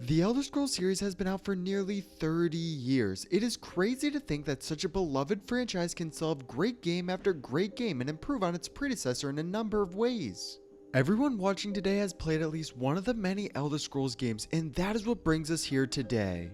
The Elder Scrolls series has been out for nearly 30 years. It is crazy to think that such a beloved franchise can still have great game after great game and improve on its predecessor in a number of ways. Everyone watching today has played at least one of the many Elder Scrolls games, and that is what brings us here today.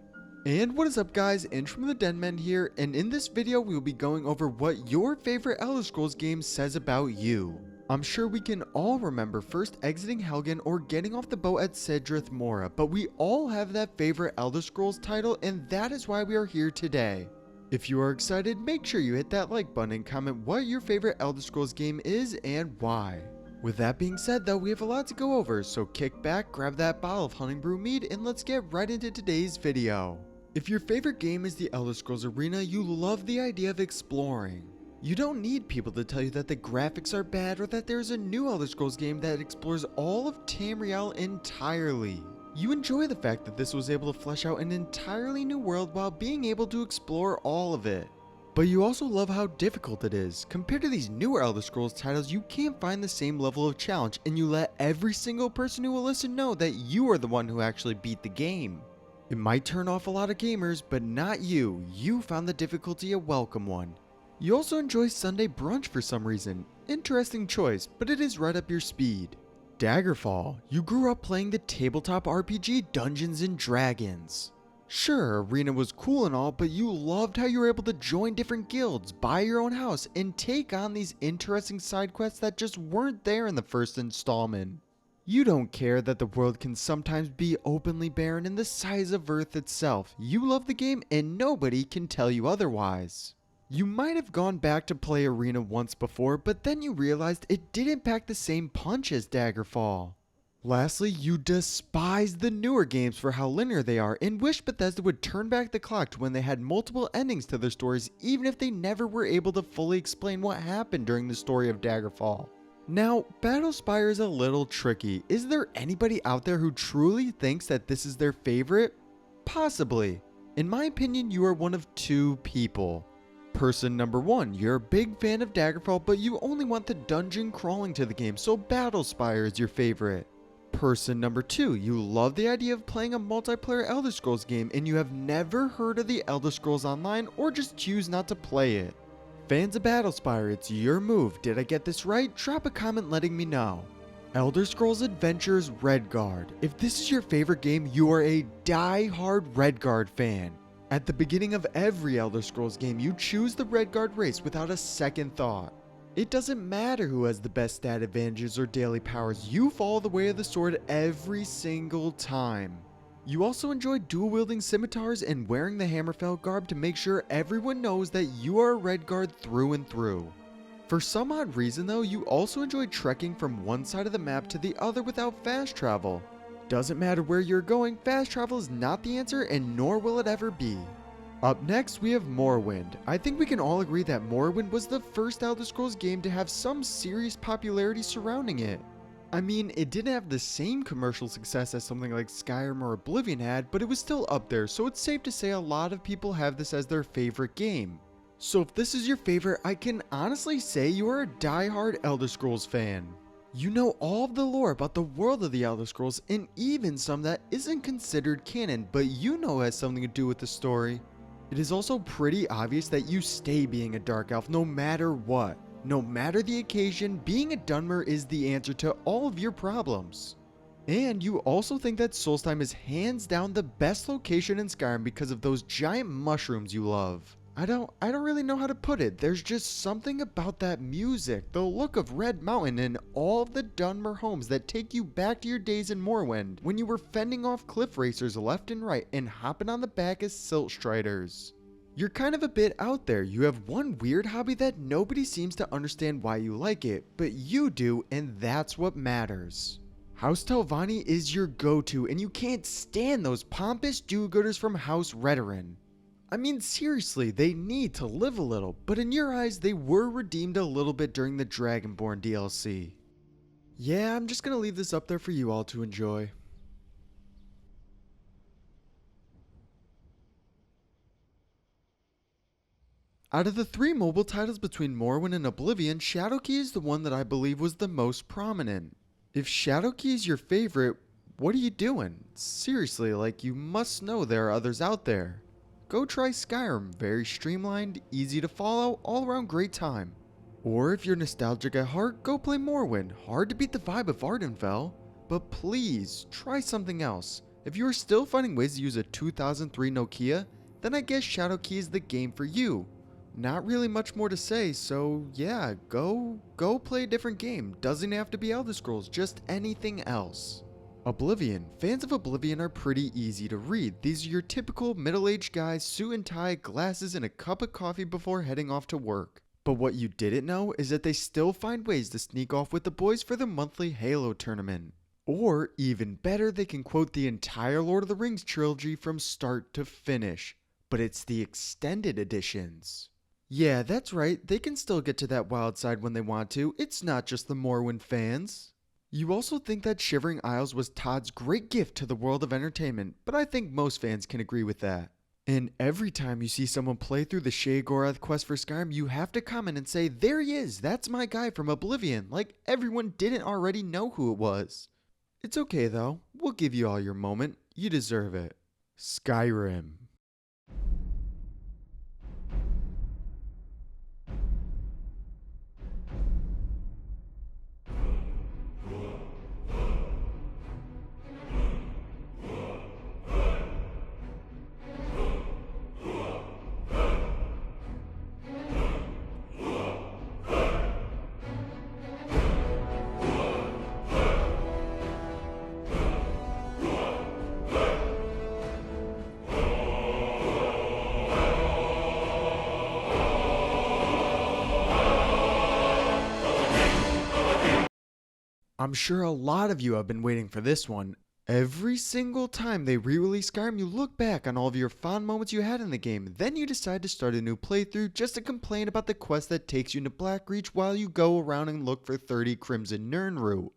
And what is up guys, Inch from the Denmen here, and in this video we will be going over what your favorite Elder Scrolls game says about you. I'm sure we can all remember first exiting Helgen or getting off the boat at Cedrith Mora, but we all have that favorite Elder Scrolls title, and that is why we are here today. If you are excited, make sure you hit that like button and comment what your favorite Elder Scrolls game is and why. With that being said though, we have a lot to go over, so kick back, grab that bottle of Honey Brew mead, and let's get right into today's video. If your favorite game is the Elder Scrolls Arena, you love the idea of exploring. You don't need people to tell you that the graphics are bad or that there's a new Elder Scrolls game that explores all of Tamriel entirely. You enjoy the fact that this was able to flesh out an entirely new world while being able to explore all of it. But you also love how difficult it is. Compared to these newer Elder Scrolls titles, you can't find the same level of challenge, and you let every single person who will listen know that you are the one who actually beat the game. It might turn off a lot of gamers, but not you. You found the difficulty a welcome one. You also enjoy Sunday brunch for some reason. Interesting choice, but it is right up your speed. Daggerfall. You grew up playing the tabletop RPG Dungeons & Dragons. Sure, Arena was cool and all, but you loved how you were able to join different guilds, buy your own house, and take on these interesting side quests that just weren't there in the first installment. You don't care that the world can sometimes be openly barren and the size of Earth itself. You love the game and nobody can tell you otherwise. You might have gone back to play Arena once before, but then you realized it didn't pack the same punch as Daggerfall. Lastly, you despise the newer games for how linear they are and wish Bethesda would turn back the clock to when they had multiple endings to their stories, even if they never were able to fully explain what happened during the story of Daggerfall. Now, Battlespire is a little tricky. Is there anybody out there who truly thinks that this is their favorite? Possibly. In my opinion, you are one of two people. Person number one, you're a big fan of Daggerfall, but you only want the dungeon crawling to the game, so Battlespire is your favorite. Person number two, you love the idea of playing a multiplayer Elder Scrolls game and you have never heard of the Elder Scrolls Online or just choose not to play it. Fans of Battlespire, it's your move. Did I get this right? Drop a comment letting me know. Elder Scrolls Adventures Redguard. If this is your favorite game, you are a die-hard Redguard fan. At the beginning of every Elder Scrolls game, you choose the Redguard race without a second thought. It doesn't matter who has the best stat advantages or daily powers, you follow the way of the sword every single time. You also enjoy dual-wielding scimitars and wearing the Hammerfell garb to make sure everyone knows that you are a Redguard through and through. For some odd reason though, you also enjoy trekking from one side of the map to the other without fast travel. Doesn't matter where you're going, fast travel is not the answer and nor will it ever be. Up next we have Morrowind. I think we can all agree that Morrowind was the first Elder Scrolls game to have some serious popularity surrounding it. I mean, it didn't have the same commercial success as something like Skyrim or Oblivion had, but it was still up there, so it's safe to say a lot of people have this as their favorite game. So if this is your favorite, I can honestly say you are a die-hard Elder Scrolls fan. You know all of the lore about the world of the Elder Scrolls, and even some that isn't considered canon, but you know has something to do with the story. It is also pretty obvious that you stay being a Dark Elf no matter what. No matter the occasion, being a Dunmer is the answer to all of your problems. And you also think that Solstheim is hands down the best location in Skyrim because of those giant mushrooms you love. I don't really know how to put it. There's just something about that music, the look of Red Mountain, and all of the Dunmer homes that take you back to your days in Morrowind when you were fending off cliff racers left and right and hopping on the back of silt striders. You're kind of a bit out there. You have one weird hobby that nobody seems to understand why you like it, but you do, and that's what matters. House Telvanni is your go-to, and you can't stand those pompous do-gooders from House Redoran. I mean, seriously, they need to live a little, but in your eyes, they were redeemed a little bit during the Dragonborn DLC. Yeah, I'm just gonna leave this up there for you all to enjoy. Out of the three mobile titles between Morrowind and Oblivion, Shadowkey is the one that I believe was the most prominent. If Shadowkey is your favorite, What are you doing? Seriously, like, you must know there are others out there. Go try Skyrim, very streamlined, easy to follow, all around great time. Or if you're nostalgic at heart, go play Morrowind, hard to beat the vibe of Ardenfell. But please, try something else. If you are still finding ways to use a 2003 Nokia, then I guess Shadowkey is the game for you. Not really much more to say, so yeah, go play a different game. Doesn't have to be Elder Scrolls, just anything else. Oblivion. Fans of Oblivion are pretty easy to read. These are your typical middle-aged guys, suit and tie, glasses, and a cup of coffee before heading off to work. But what you didn't know is that they still find ways to sneak off with the boys for the monthly Halo tournament. Or, even better, they can quote the entire Lord of the Rings trilogy from start to finish. But it's the extended editions. Yeah, that's right, they can still get to that wild side when they want to. It's not just the Morrowind fans. You also think that Shivering Isles was Todd's great gift to the world of entertainment, but I think most fans can agree with that. And every time you see someone play through the Sheogorath quest for Skyrim, you have to comment and say, there he is, that's my guy from Oblivion, like everyone didn't already know who it was. It's okay though, we'll give you all your moment, you deserve it. Skyrim. I'm sure a lot of you have been waiting for this one. Every single time they re-release Skyrim, you look back on all of your fond moments you had in the game, then you decide to start a new playthrough just to complain about the quest that takes you into Blackreach while you go around and look for 30 Crimson Nirnroot.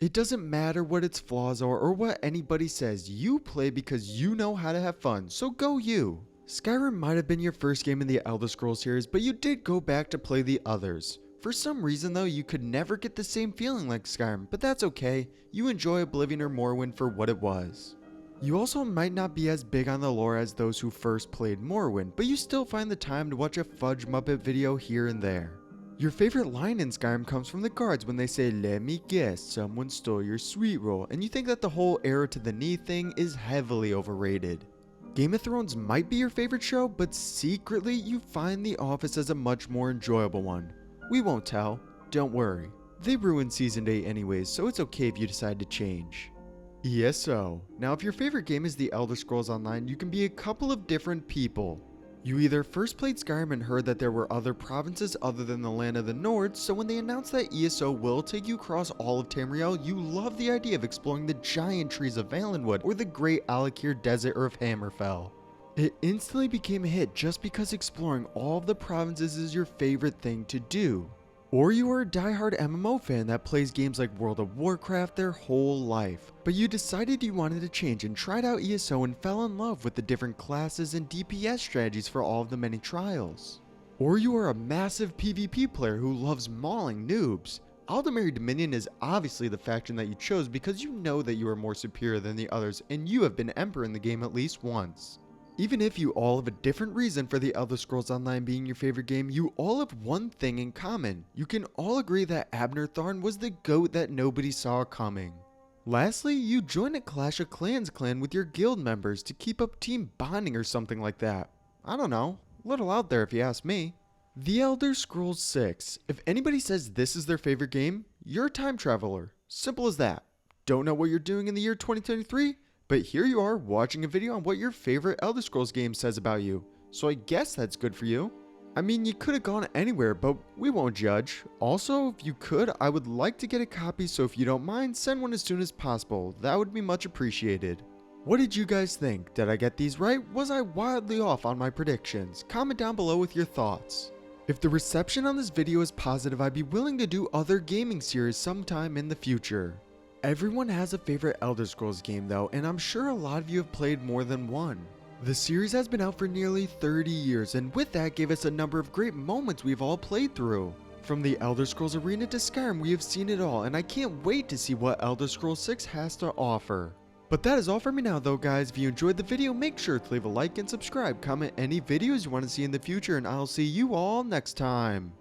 It doesn't matter what its flaws are or what anybody says, you play because you know how to have fun, so go you. Skyrim might have been your first game in the Elder Scrolls series, but you did go back to play the others. For some reason though, you could never get the same feeling like Skyrim, but that's okay. You enjoy Oblivion or Morrowind for what it was. You also might not be as big on the lore as those who first played Morrowind, but you still find the time to watch a Fudge Muppet video here and there. Your favorite line in Skyrim comes from the guards when they say, "Let me guess, someone stole your sweet roll," and you think that the whole arrow to the knee thing is heavily overrated. Game of Thrones might be your favorite show, but secretly you find The Office as a much more enjoyable one. We won't tell, don't worry. They ruined Season 8 anyways, so it's okay if you decide to change. ESO. Now if your favorite game is The Elder Scrolls Online, you can be a couple of different people. You either first played Skyrim and heard that there were other provinces other than the Land of the Nords, so when they announced that ESO will take you across all of Tamriel, you love the idea of exploring the giant trees of Valenwood or the great Alakir Desert or of Hammerfell. It instantly became a hit just because exploring all of the provinces is your favorite thing to do. Or you are a diehard MMO fan that plays games like World of Warcraft their whole life, but you decided you wanted to change and tried out ESO and fell in love with the different classes and DPS strategies for all of the many trials. Or you are a massive PvP player who loves mauling noobs. Aldemary Dominion is obviously the faction that you chose because you know that you are more superior than the others and you have been Emperor in the game at least once. Even if you all have a different reason for The Elder Scrolls Online being your favorite game, you all have one thing in common. You can all agree that Abner Tharn was the GOAT that nobody saw coming. Lastly, you join a Clash of Clans clan with your guild members to keep up team bonding or something like that. I don't know, a little out there if you ask me. The Elder Scrolls 6. If anybody says this is their favorite game, you're a time traveler. Simple as that. Don't know what you're doing in the year 2023? But here you are watching a video on what your favorite Elder Scrolls game says about you. So I guess that's good for you. I mean, you could have gone anywhere, but we won't judge. Also, if you could, I would like to get a copy, so if you don't mind, send one as soon as possible. That would be much appreciated. What did you guys think? Did I get these right? Was I wildly off on my predictions? Comment down below with your thoughts. If the reception on this video is positive, I'd be willing to do other gaming series sometime in the future. Everyone has a favorite Elder Scrolls game though, and I'm sure a lot of you have played more than one. The series has been out for nearly 30 years, and with that gave us a number of great moments we've all played through. From the Elder Scrolls Arena to Skyrim, we have seen it all, and I can't wait to see what Elder Scrolls 6 has to offer. But that is all for me now though, guys. If you enjoyed the video, make sure to leave a like and subscribe. Comment any videos you want to see in the future, and I'll see you all next time.